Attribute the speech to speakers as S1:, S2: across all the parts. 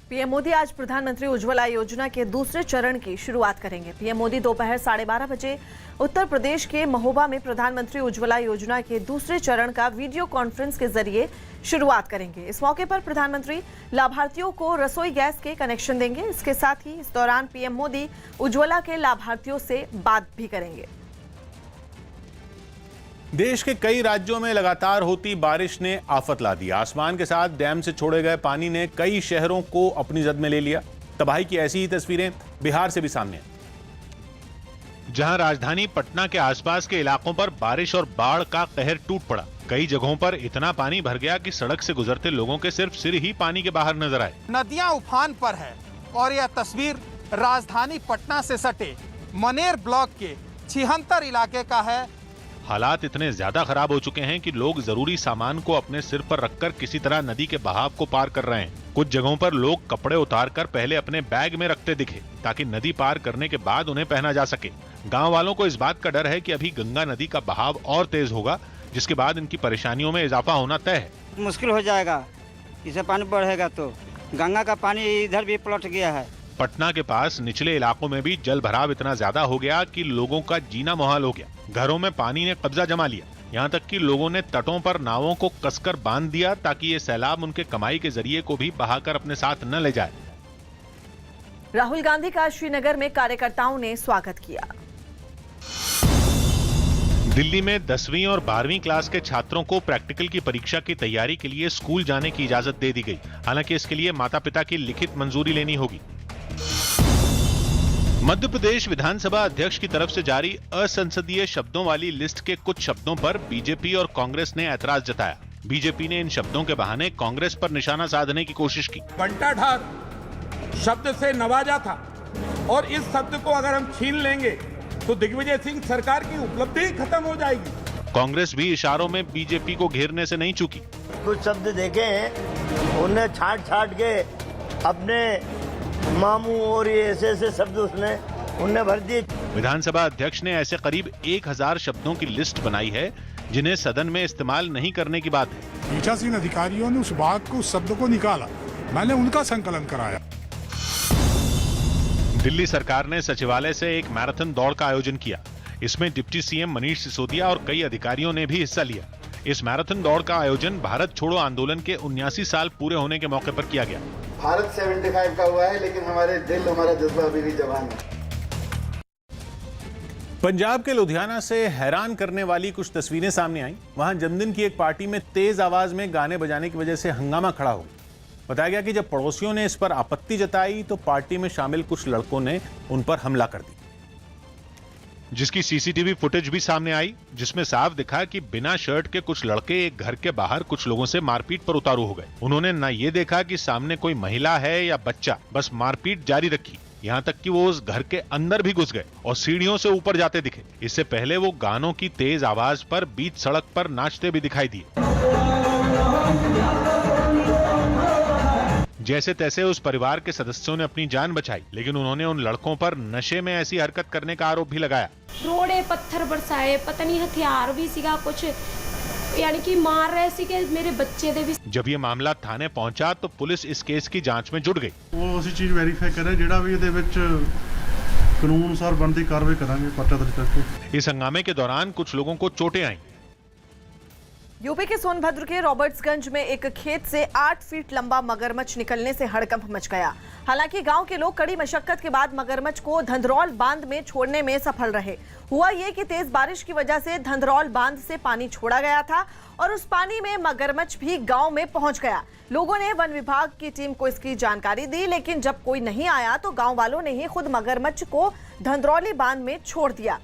S1: PM Modi आज प्रधानमंत्री उज्ज्वला योजना के दूसरे चरण की शुरुआत करेंगे। पीएम मोदी दोपहर 12:30 बजे उत्तर प्रदेश के महोबा में प्रधानमंत्री उज्ज्वला योजना के दूसरे चरण का वीडियो कॉन्फ्रेंस के जरिए शुरुआत करेंगे। इस मौके पर प्रधानमंत्री लाभार्थियों को रसोई गैस के कनेक्शन देंगे। इसके साथ ही इस दौरान पीएम मोदी उज्ज्वला के लाभार्थियों से बात भी करेंगे।
S2: देश के कई राज्यों में लगातार होती बारिश ने आफत ला दी। आसमान के साथ डैम से छोड़े गए पानी ने कई शहरों को अपनी जद में ले लिया। तबाही की ऐसी ही तस्वीरें बिहार से भी सामने हैं,
S3: जहां राजधानी पटना के आसपास के इलाकों पर बारिश और बाढ़ का कहर टूट पड़ा। कई जगहों पर इतना पानी भर गया कि सड़क से गुजरते लोगों के सिर्फ सिर ही पानी के बाहर नजर आए।
S4: नदियां उफान पर है और यह तस्वीर राजधानी पटना से सटे मनेर ब्लॉक के छिहंतर इलाके का है।
S3: हालात इतने ज्यादा खराब हो चुके हैं कि लोग जरूरी सामान को अपने सिर पर रखकर किसी तरह नदी के बहाव को पार कर रहे हैं। कुछ जगहों पर लोग कपड़े उतारकर पहले अपने बैग में रखते दिखे ताकि नदी पार करने के बाद उन्हें पहना जा सके। गांव वालों को इस बात का डर है कि अभी गंगा नदी का बहाव और तेज होगा, जिसके बाद इनकी परेशानियों में इजाफा होना तय है।
S5: मुश्किल हो जाएगा, इसे पानी बढ़ेगा तो गंगा का पानी इधर भी पलट गया है।
S3: पटना के पास निचले इलाकों में भी जल भराव इतना ज्यादा हो गया कि लोगों का जीना मुहाल हो गया। घरों में पानी ने कब्जा जमा लिया। यहाँ तक कि लोगों ने तटों पर नावों को कसकर बांध दिया ताकि ये सैलाब उनके कमाई के जरिए को भी बहाकर अपने साथ न ले जाए।
S1: राहुल गांधी का श्रीनगर में कार्यकर्ताओं ने स्वागत किया।
S3: दिल्ली में 10वीं और 12वीं क्लास के छात्रों को प्रैक्टिकल की परीक्षा की तैयारी के लिए स्कूल जाने की इजाजत दे दी गई। हालांकि इसके लिए माता पिता की लिखित मंजूरी लेनी होगी। मध्य प्रदेश विधानसभा अध्यक्ष की तरफ से जारी असंसदीय शब्दों वाली लिस्ट के कुछ शब्दों पर बीजेपी और कांग्रेस ने ऐतराज जताया। बीजेपी ने इन शब्दों के बहाने कांग्रेस पर निशाना साधने की कोशिश की।
S6: बंटाढार शब्द से नवाजा था और इस शब्द को अगर हम छीन लेंगे तो दिग्विजय सिंह सरकार की उपलब्धि ही खत्म हो जाएगी।
S3: कांग्रेस भी इशारों में बीजेपी को घेरने से नहीं चूकी।
S7: कुछ शब्द देखे हैं, उन्हें छाट के अपने मामू और ये ऐसे शब्द उनने भर दिए।
S3: विधानसभा अध्यक्ष ने ऐसे करीब 1000 शब्दों की लिस्ट बनाई है जिन्हें सदन में इस्तेमाल नहीं करने की बात है।
S8: पीठासीन अधिकारियों ने उस बात को, उस शब्द को निकाला, मैंने उनका संकलन कराया।
S3: दिल्ली सरकार ने सचिवालय से एक मैराथन दौड़ का आयोजन किया। इसमें डिप्टी सीएम मनीष सिसोदिया और कई अधिकारियों ने भी हिस्सा लिया। इस मैराथन दौड़ का आयोजन भारत छोड़ो आंदोलन के 79 साल पूरे होने के मौके पर किया गया।
S9: भारत 75 का हुआ है, लेकिन हमारे दिल, हमारा जज्बा अभी भी जवान है।
S2: पंजाब के लुधियाना से हैरान करने वाली कुछ तस्वीरें सामने आई। वहां जन्मदिन की एक पार्टी में तेज आवाज में गाने बजाने की वजह से हंगामा खड़ा हो गया। बताया गया कि जब पड़ोसियों ने इस पर आपत्ति जताई तो पार्टी में शामिल कुछ लड़कों ने उन पर हमला कर दिया,
S3: जिसकी सीसीटीवी फुटेज भी सामने आई, जिसमें साफ दिखा कि बिना शर्ट के कुछ लड़के एक घर के बाहर कुछ लोगों से मारपीट पर उतारू हो गए। उन्होंने न ये देखा कि सामने कोई महिला है या बच्चा, बस मारपीट जारी रखी। यहाँ तक कि वो उस घर के अंदर भी घुस गए और सीढ़ियों से ऊपर जाते दिखे। इससे पहले वो गानों की तेज आवाज पर बीच सड़क पर नाचते भी दिखाई दिए। जैसे तैसे उस परिवार के सदस्यों ने अपनी जान बचाई, लेकिन उन्होंने उन लड़कों पर नशे में ऐसी हरकत करने का आरोप भी लगाया।
S10: रोड़े पत्थर बरसाए, पता नहीं हथियार भी सीगा कुछ, यानी कि मार रहे सी के मेरे बच्चे दे भी।
S3: जब ये मामला थाने पहुंचा तो पुलिस इस केस की जांच में जुट गई।
S8: वो उसी चीज वेरीफाई करे जेड़ा भी ਇਹਦੇ ਵਿੱਚ कानून अनुसार बनती कार्रवाई करांगे, पर्चा दर्ज करके।
S3: इस हंगामे के दौरान कुछ लोगों को चोटें आईं।
S1: यूपी के सोनभद्र के रॉबर्ट्सगंज में एक खेत से 8 फीट लंबा मगरमच्छ निकलने से हड़कंप मच गया। हालांकि गांव के लोग कड़ी मशक्कत के बाद मगरमच्छ को धंधरौल बांध में छोड़ने में सफल रहे। हुआ ये कि तेज बारिश की वजह से धंधरौल बांध से पानी छोड़ा गया था और उस पानी में मगरमच्छ भी गांव में पहुंच गया। लोगों ने वन विभाग की टीम को इसकी जानकारी दी, लेकिन जब कोई नहीं आया तो गाँव वालों ने ही खुद मगरमच्छ को धंधरौली बांध में छोड़ दिया।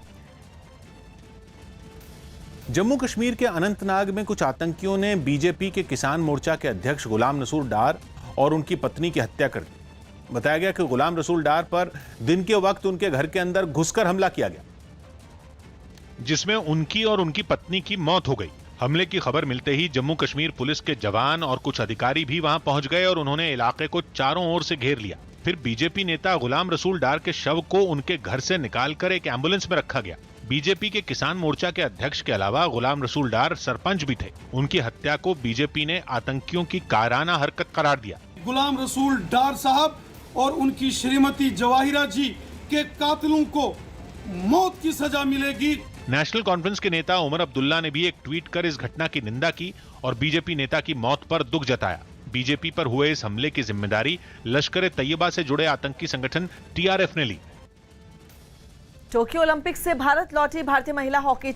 S2: जम्मू कश्मीर के अनंतनाग में कुछ आतंकियों ने बीजेपी के किसान मोर्चा के अध्यक्ष गुलाम रसूल डार और उनकी पत्नी की हत्या कर दी। बताया गया कि गुलाम रसूल डार पर दिन के वक्त उनके घर के अंदर घुसकर हमला किया गया,
S3: जिसमें उनकी और उनकी पत्नी की मौत हो गई। हमले की खबर मिलते ही जम्मू कश्मीर पुलिस के जवान और कुछ अधिकारी भी वहां पहुंच गए और उन्होंने इलाके को चारों ओर से घेर लिया। फिर बीजेपी नेता गुलाम रसूल डार के शव को उनके घर से निकालकर एक एम्बुलेंस में रखा गया। बीजेपी के किसान मोर्चा के अध्यक्ष के अलावा गुलाम रसूल डार सरपंच भी थे। उनकी हत्या को बीजेपी ने आतंकियों की कायराना हरकत करार दिया।
S8: गुलाम रसूल डार साहब और उनकी श्रीमती जवाहिरा जी के कातिलों को मौत की सजा मिलेगी।
S3: नेशनल कॉन्फ्रेंस के नेता उमर अब्दुल्ला ने भी एक ट्वीट कर इस घटना की निंदा की और बीजेपी नेता की मौत पर दुख जताया। बीजेपी पर हुए इस हमले की जिम्मेदारी लश्कर तैयबा से जुड़े आतंकी संगठन टीआरएफ ने ली।
S1: टोक्यो ओलंपिक से भारत लौटी भारतीय महिला हॉकी